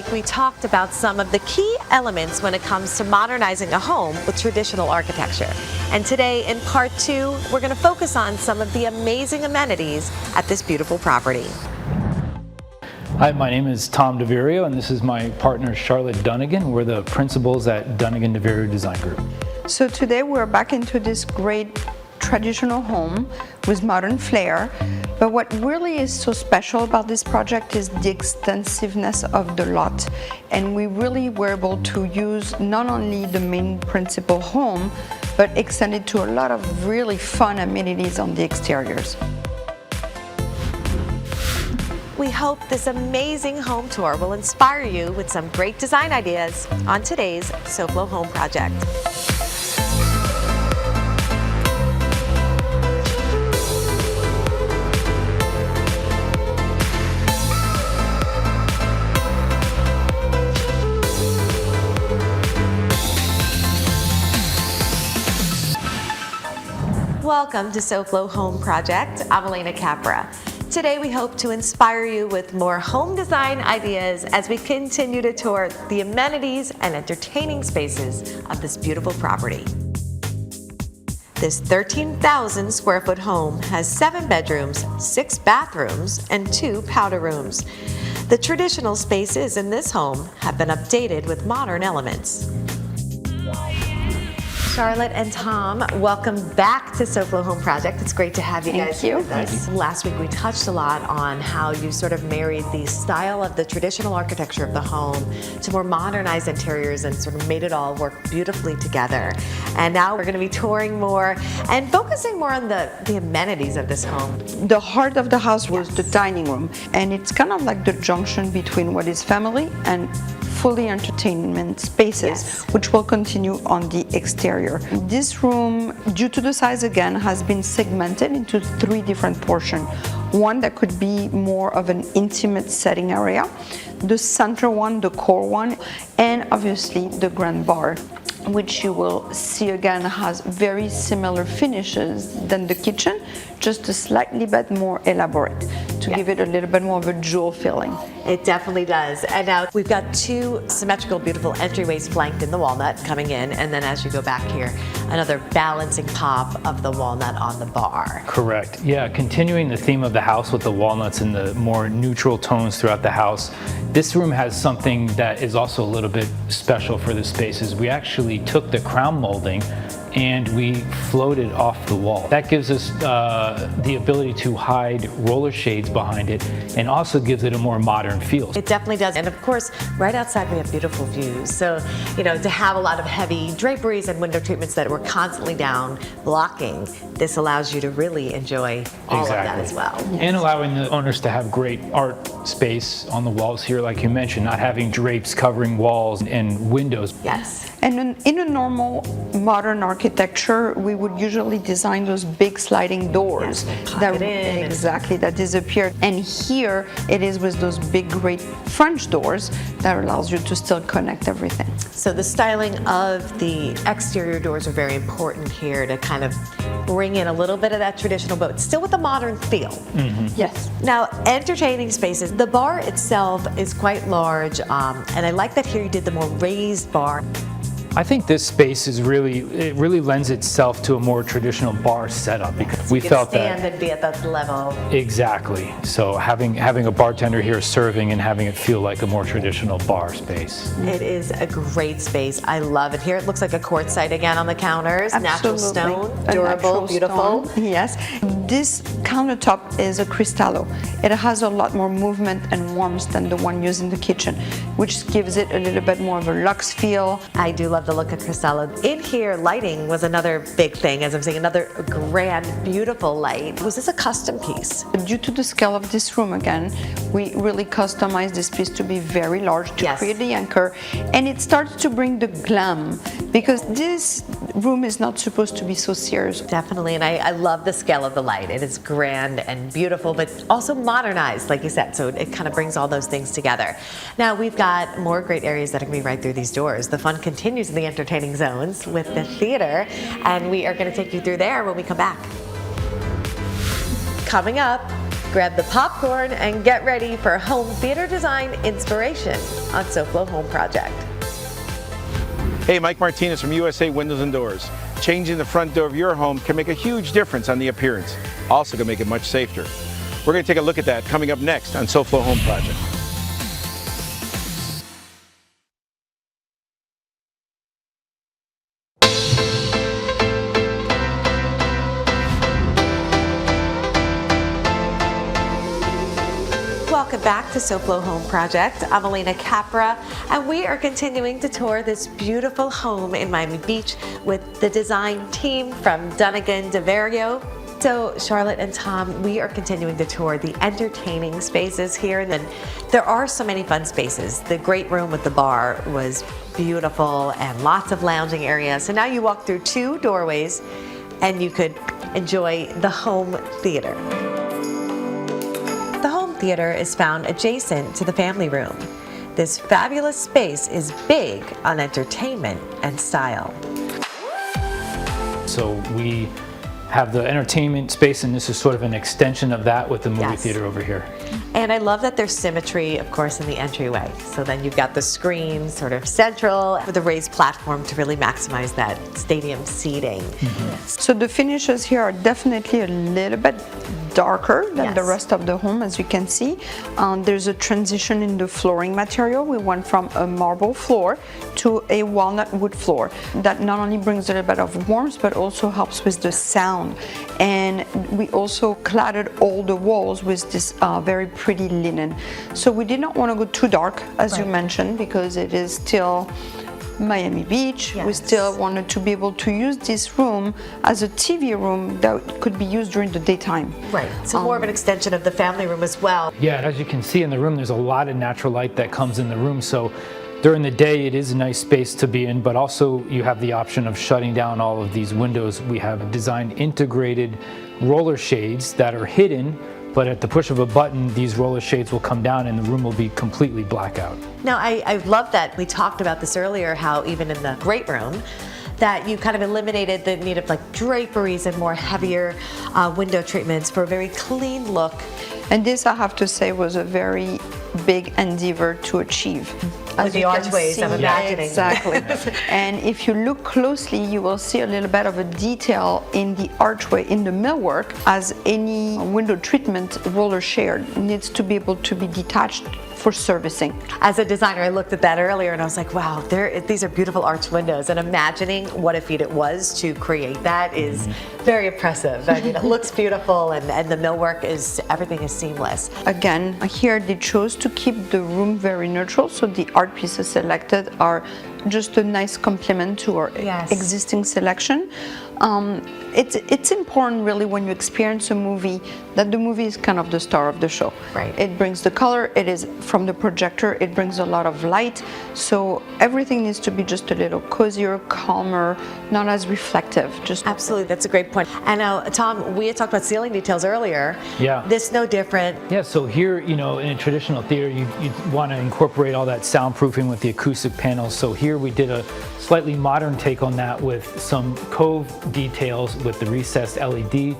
week, we talked about some of the key elements when it comes to modernizing a home with traditional architecture. And today, in part 2, we're going to focus on some of the amazing amenities at this beautiful property. Hi, my name is Tom DeVirio, and this is my partner, Charlotte Dunnigan. We're the principals at Dunnigan DeVirio Design Group. So today we're back into this great traditional home with modern flair. But what really is so special about this project is the extensiveness of the lot. And we really were able to use not only the main principal home, but extend it to a lot of really fun amenities on the exteriors. We hope this amazing home tour will inspire you with some great design ideas on today's SoFlo Home Project. Welcome to SoFlo Home Project. I'm Alena Capra. Today we hope to inspire you with more home design ideas as we continue to tour the amenities and entertaining spaces of this beautiful property. This 13,000 square foot home has 7 bedrooms, 6 bathrooms, and 2 powder rooms. The traditional spaces in this home have been updated with modern elements. Charlotte and Tom, welcome back to SoFlo Home Project. It's great to have you guys here with us. Last week we touched a lot on how you sort of married the style of the traditional architecture of the home to more modernized interiors and sort of made it all work beautifully together. And now we're going to be touring more and focusing more on the amenities of this home. The heart of the house was the dining room, and it's kind of like the junction between what is family and fully entertainment spaces, which will continue on the exterior. This room, due to the size again, has been segmented into 3 different portions. One that could be more of an intimate setting area, the center one, the core one, and obviously the grand bar, which you will see again has very similar finishes than the kitchen, just a slightly bit more elaborate to give it a little bit more of a jewel feeling. It definitely does. And now we've got 2 symmetrical, beautiful entryways flanked in the walnut coming in, and then as you go back here, another balancing pop of the walnut on the bar. Correct. Yeah, continuing the theme of the house with the walnuts and the more neutral tones throughout the house, this room has something that is also a little bit special for the spaces. We actually took the crown molding and we floated off the wall. That gives us the ability to hide roller shades behind it and also gives it a more modern feel. It definitely does. And of course, right outside we have beautiful views. So, you know, to have a lot of heavy draperies and window treatments that were constantly down blocking, this allows you to really enjoy all of that as well. And allowing the owners to have great art space on the walls here, like you mentioned, not having drapes covering walls and windows. Yes. And in a normal modern architecture, we would usually design those big sliding doors that disappear. And here it is with those big, great French doors that allows you to still connect everything. So the styling of the exterior doors are very important here to kind of bring in a little bit of that traditional, but still with a modern feel. Mm-hmm. Yes. Now, entertaining spaces. The bar itself is quite large, and I like that here you did the more raised bar. I think this space is really lends itself to a more traditional bar setup because we felt that stand and be at that level. Exactly. So having a bartender here serving and having it feel like a more traditional bar space. It is a great space. I love it. Here it looks like a quartzite again on the counters. Absolutely. Natural stone, durable, beautiful. Stone. Yes. This countertop is a Cristallo. It has a lot more movement and warmth than the one used in the kitchen, which gives it a little bit more of a luxe feel. I do love the look of Cristallo. In here, lighting was another big thing, as I'm saying, another grand, beautiful light. Was this a custom piece? Due to the scale of this room again, we really customized this piece to be very large to create the anchor, and it starts to bring the glam because this room is not supposed to be so serious. Definitely, and I love the scale of the light. It is grand and beautiful, but also modernized, like you said, so it kind of brings all those things together. Now, we've got more great areas that are going to be right through these doors. The fun continues in the entertaining zones with the theater, and we are going to take you through there when we come back. Coming up, Grab the popcorn and get ready for home theater design inspiration on SoFlo Home Project. Hey, Mike Martinez from USA Windows and Doors. Changing the front door of your home can make a huge difference on the appearance. Also can make it much safer. We're going to take a look at that coming up next on SoFlo Home Project. Welcome back to SoFlo Home Project. I'm Alena Capra, and we are continuing to tour this beautiful home in Miami Beach with the design team from Dunnigan DeVario. So Charlotte and Tom, we are continuing to tour the entertaining spaces here, and then there are so many fun spaces. The great room with the bar was beautiful and lots of lounging areas. So now you walk through 2 doorways and you could enjoy the home theater. The home theater is found adjacent to the family room. This fabulous space is big on entertainment and style. So we have the entertainment space, and this is sort of an extension of that with the movie Yes. theater over here. And I love that there's symmetry, of course, in the entryway. So then you've got the screen sort of central with a raised platform to really maximize that stadium seating. So the finishes here are definitely a little bit darker than the Yes. rest of the home, as you can see. There's a transition in the flooring material. We went from a marble floor to a walnut wood floor. That not only brings a little bit of warmth, but also helps with the sound. And we also cladded all the walls with this very pretty linen. So we did not want to go too dark, as you Right. mentioned, because it is still Miami Beach. We Yes. still wanted to be able to use this room as a TV room that could be used during the daytime. Right. So more of an extension of the family room as well. Yeah, and as you can see in the room, there's a lot of natural light that comes in the room. So during the day, it is a nice space to be in, but also you have the option of shutting down all of these windows. We have designed integrated roller shades that are hidden, but at the push of a button, these roller shades will come down and the room will be completely blackout. Now, I love that we talked about this earlier, how even in the great room, that you kind of eliminated the need of like draperies and more heavier window treatments for a very clean look. And this, I have to say, was a very big endeavor to achieve. With the you can archways, I'm see- imagining. Exactly. And if you look closely, you will see a little bit of a detail in the archway, in the millwork, as any window treatment roller shade needs to be able to be detached for servicing. As a designer, I looked at that earlier and I was like, wow, these are beautiful arch windows. And imagining what a feat it was to create that is very impressive. I mean, it looks beautiful, and the millwork everything is seamless. Again, here they chose to keep the room very neutral, so the art pieces selected are just a nice complement to our Yes. existing selection. It's important really when you experience a movie that the movie is kind of the star of the show. Right. It brings the color, it is from the projector, it brings a lot of light, so everything needs to be just a little cozier, calmer, not as reflective. Just Absolutely, that's a great point. And now, Tom, we had talked about ceiling details earlier. Yeah. This no different. Yeah, so here, you know, in a traditional theater, you want to incorporate all that soundproofing with the acoustic panels. So here we did a slightly modern take on that with some cove details with the recessed LED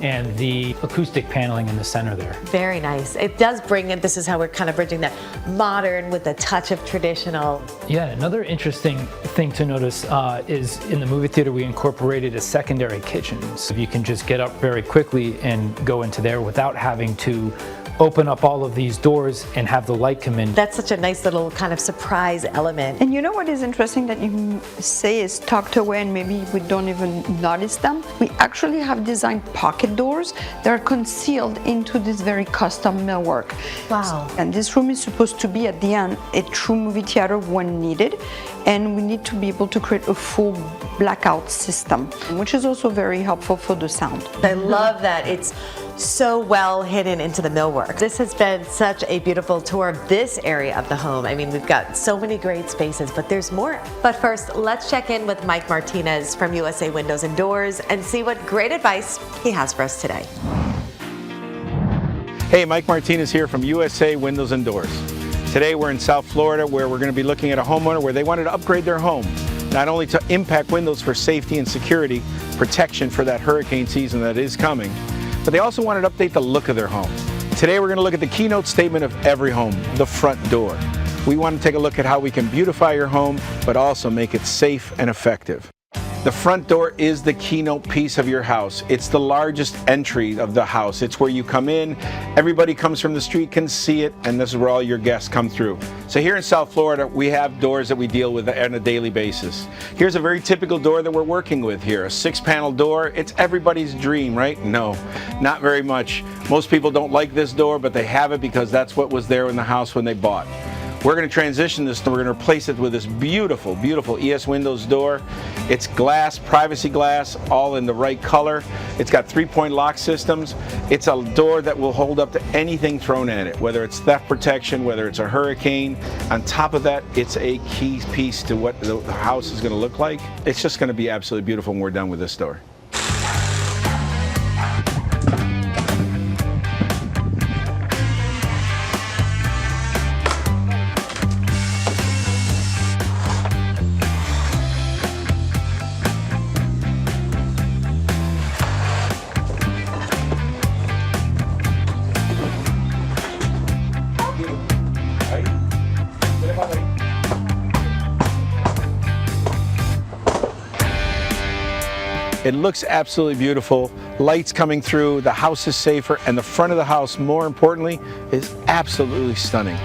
and the acoustic paneling in the center there. Very nice. It does bring in, this is how we're kind of bridging that modern with a touch of traditional. Yeah, another interesting thing to notice is in the movie theater we incorporated a secondary kitchen. So you can just get up very quickly and go into there without having to open up all of these doors and have the light come in. That's such a nice little kind of surprise element. And you know what is interesting that you say is tucked away and maybe we don't even notice them? We actually have designed pocket doors that are concealed into this very custom millwork. Wow. And this room is supposed to be at the end a true movie theater when needed, and we need to be able to create a full blackout system, which is also very helpful for the sound. I love that it's so well hidden into the millwork. This has been such a beautiful tour of this area of the home. I mean, we've got so many great spaces, but there's more. But first, let's check in with Mike Martinez from USA Windows and Doors and see what great advice he has for us today. Hey, Mike Martinez here from USA Windows and Doors. Today we're in South Florida where we're going to be looking at a homeowner where they wanted to upgrade their home, not only to impact windows for safety and security, protection for that hurricane season that is coming, but they also wanted to update the look of their home. Today we're going to look at the keynote statement of every home, the front door. We want to take a look at how we can beautify your home, but also make it safe and effective. The front door is the keynote piece of your house. It's the largest entry of the house. It's where you come in, everybody comes from the street can see it, and this is where all your guests come through. So here in South Florida, we have doors that we deal with on a daily basis. Here's a very typical door that we're working with here, a 6-panel door. It's everybody's dream, right? No, not very much. Most people don't like this door, but they have it because that's what was there in the house when they bought. We're going to transition this door. We're going to replace it with this beautiful, beautiful ES Windows door. It's glass, privacy glass, all in the right color. It's got 3-point lock systems. It's a door that will hold up to anything thrown at it, whether it's theft protection, whether it's a hurricane. On top of that, it's a key piece to what the house is going to look like. It's just going to be absolutely beautiful when we're done with this door. It looks absolutely beautiful. Lights coming through, the house is safer, and the front of the house, more importantly, is absolutely stunning.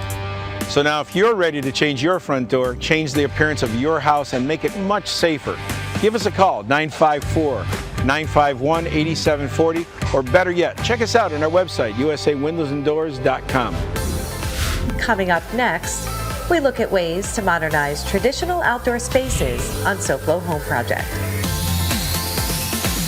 So now if you're ready to change your front door, change the appearance of your house, and make it much safer, give us a call, 954-951-8740, or better yet, check us out on our website, usawindowsanddoors.com. Coming up next, we look at ways to modernize traditional outdoor spaces on SoFlo Home Project.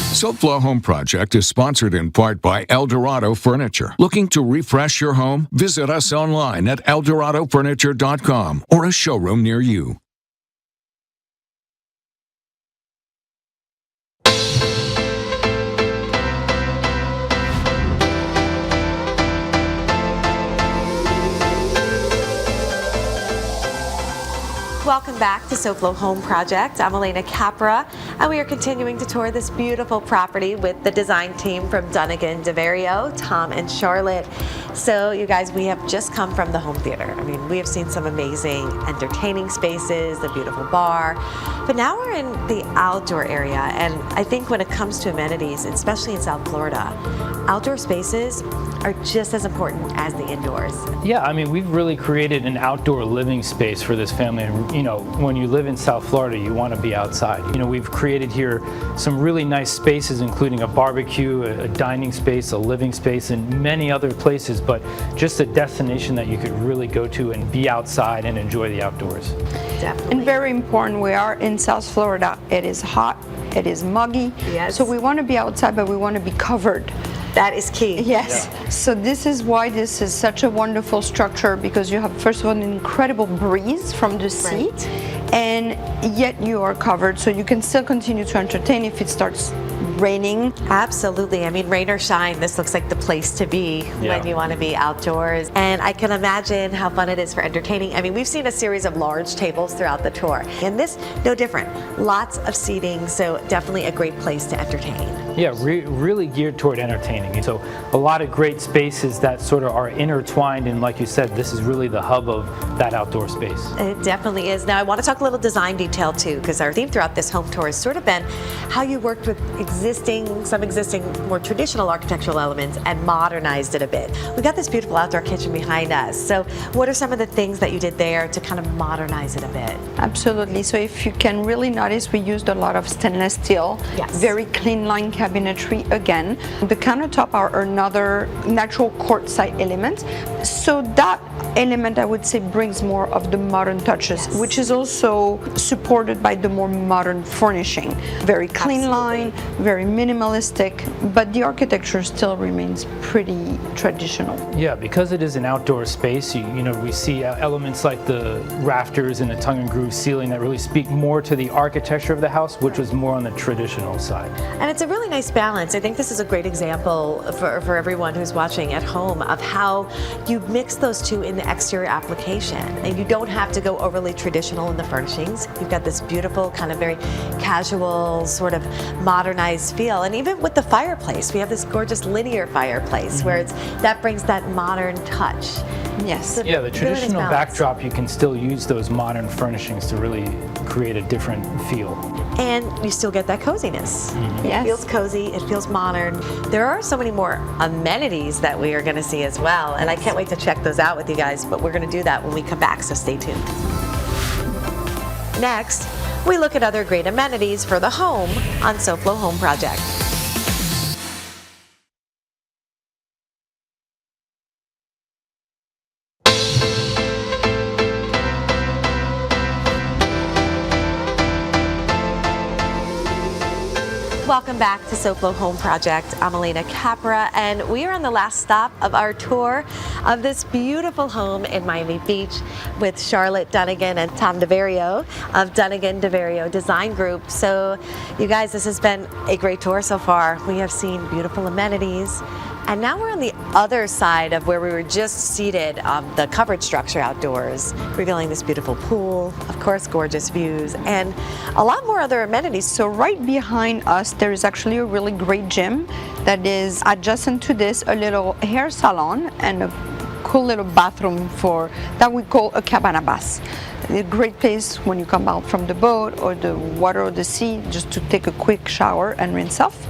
SoFlo Home Project is sponsored in part by Eldorado Furniture. Looking to refresh your home? Visit us online at eldoradofurniture.com or a showroom near you. Welcome back to SoFlo Home Project. I'm Alena Capra, and we are continuing to tour this beautiful property with the design team from Dunnigan DeVario, Tom and Charlotte. So you guys, we have just come from the home theater. I mean, we have seen some amazing entertaining spaces, the beautiful bar, but now we're in the outdoor area. And I think when it comes to amenities, especially in South Florida, outdoor spaces are just as important as the indoors. Yeah, I mean, we've really created an outdoor living space for this family. And, you know, when you live in South Florida, you want to be outside. You know, we've created here some really nice spaces, including a barbecue, a dining space, a living space, and many other places, but just a destination that you could really go to and be outside and enjoy the outdoors. Definitely. And very important, we are in South Florida. It is hot, it is muggy. Yes. So we want to be outside, but we want to be covered. That is key. Yes. Yeah. So this is why this is such a wonderful structure, because you have, first of all, an incredible breeze from the sea, right, and yet you are covered, so you can still continue to entertain if it starts raining. Absolutely. I mean, rain or shine, this looks like the place to be when you want to be outdoors. And I can imagine how fun it is for entertaining. I mean, we've seen a series of large tables throughout the tour, and this, no different. Lots of seating, so definitely a great place to entertain. Yeah, really geared toward entertaining. And so a lot of great spaces that sort of are intertwined, and like you said, this is really the hub of that outdoor space. It definitely is. Now I want to talk a little design detail too, because our theme throughout this home tour has sort of been how you worked with some existing more traditional architectural elements and modernized it a bit. We got this beautiful outdoor kitchen behind us. So what are some of the things that you did there to kind of modernize it a bit? Absolutely. So if you can really notice, we used a lot of stainless steel, very clean line cabinetry again. The countertop are another natural quartzite element. So that element, I would say, brings more of the modern touches, which is also supported by the more modern furnishing. Very clean line, very minimalistic, but the architecture still remains pretty traditional. Yeah, because it is an outdoor space, you know, we see elements like the rafters and the tongue and groove ceiling that really speak more to the architecture of the house, which was more on the traditional side. And it's a really nice balance. I think this is a great example for everyone who's watching at home of how you mix those two in an exterior application. And you don't have to go overly traditional in the furnishings. You've got this beautiful, kind of very casual, sort of modernized feel. And even with the fireplace, we have this gorgeous linear fireplace where that brings that modern touch. Yes. So Yeah, the really nice traditional balance. backdrop, you can still use those modern furnishings to really create a different feel. And you still get that coziness. Yes. It feels cozy, it feels modern. There are so many more amenities that we are going to see as well, and I can't wait to check those out with you guys, but we're going to do that when we come back, so stay tuned. Next, we look at other great amenities for the home on SoFlo Home Project. Welcome back to SoFlo Home Project. I'm Alena Capra, and we are on the last stop of our tour of this beautiful home in Miami Beach with Charlotte Dunnigan and Tom DeVario of Dunnigan DeVario Design Group. So, you guys, this has been a great tour so far. We have seen beautiful amenities, and now we're on the other side of where we were just seated, the covered structure outdoors, revealing this beautiful pool, of course, gorgeous views, and a lot more other amenities. So right behind us, there is actually a really great gym that is adjacent to this, a little hair salon and a cool little bathroom for that we call a cabana bath. A great place when you come out from the boat or the water or the sea, just to take a quick shower and rinse off.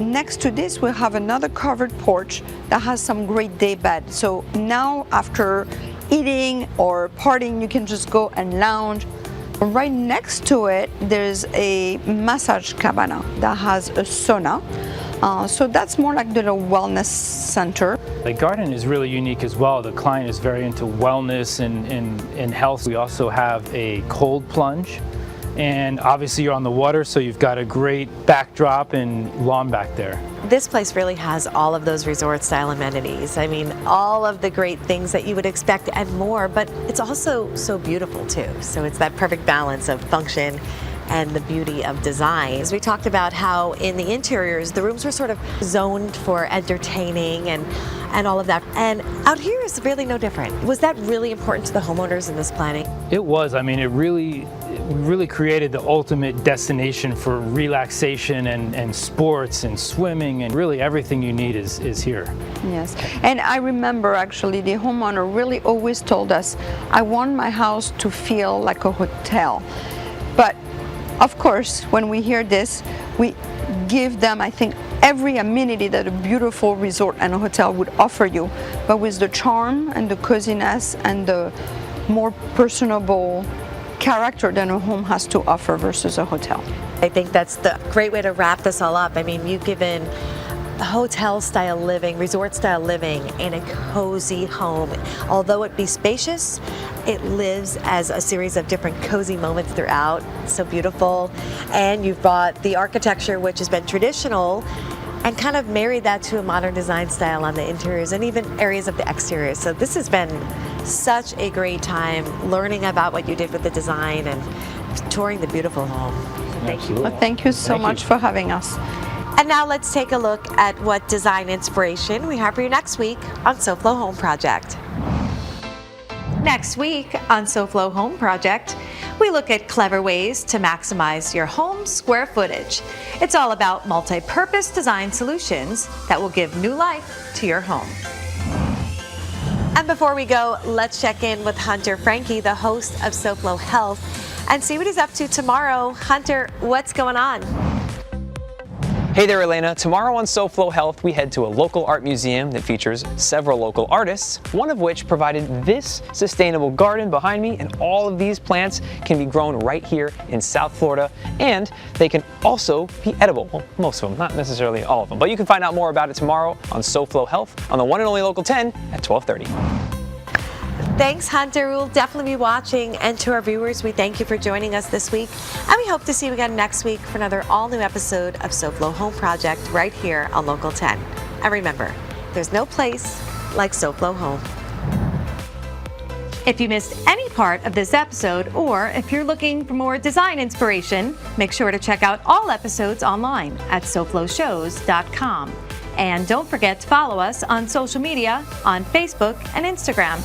Next to this, we have another covered porch that has some great day bed. So now after eating or partying, you can just go and lounge. Right next to it, there's a massage cabana that has a sauna. So that's more like the little wellness center. The garden is really unique as well. The client is very into wellness and health. We also have a cold plunge. And obviously you're on the water, so you've got a great backdrop and lawn back there. This place really has all of those resort-style amenities. I mean, all of the great things that you would expect and more, but it's also so beautiful too. So it's that perfect balance of function and the beauty of design. As we talked about how in the interiors, the rooms were sort of zoned for entertaining and all of that. And out here is really no different. Was that really important to the homeowners in this planning? It was. I mean, it really created the ultimate destination for relaxation and sports and swimming, and really everything you need is here. Yes, and I remember actually the homeowner really always told us, I want my house to feel like a hotel. But of course, when we hear this, we give them, I think, every amenity that a beautiful resort and a hotel would offer you, but with the charm and the coziness and the more personable character than a home has to offer versus a hotel. I think that's the great way to wrap this all up. I mean, you've given hotel-style living, resort-style living in a cozy home. Although it be spacious, it lives as a series of different cozy moments throughout. So beautiful. And you've brought the architecture, which has been traditional, and kind of married that to a modern design style on the interiors and even areas of the exteriors. So this has been such a great time learning about what you did with the design and touring the beautiful home. Thank you. Well, thank you so much for having us. And now let's take a look at what design inspiration we have for you next week on SoFlo Home Project. Next week on SoFlo Home Project, we look at clever ways to maximize your home's square footage. It's all about multi-purpose design solutions that will give new life to your home. And before we go, let's check in with Hunter Franke, the host of SoFlo Health, and see what he's up to tomorrow. Hunter, what's going on? Hey there, Alena. Tomorrow on SoFlo Health, we head to a local art museum that features several local artists, one of which provided this sustainable garden behind me, and all of these plants can be grown right here in South Florida, and they can also be edible. Well, most of them, not necessarily all of them, but you can find out more about it tomorrow on SoFlo Health on the one and only Local 10 at 12:30. Thanks, Hunter. We'll definitely be watching. And to our viewers, we thank you for joining us this week. And we hope to see you again next week for another all-new episode of SoFlo Home Project right here on Local 10. And remember, there's no place like SoFlo Home. If you missed any part of this episode, or if you're looking for more design inspiration, make sure to check out all episodes online at SoFloShows.com. And don't forget to follow us on social media on Facebook and Instagram.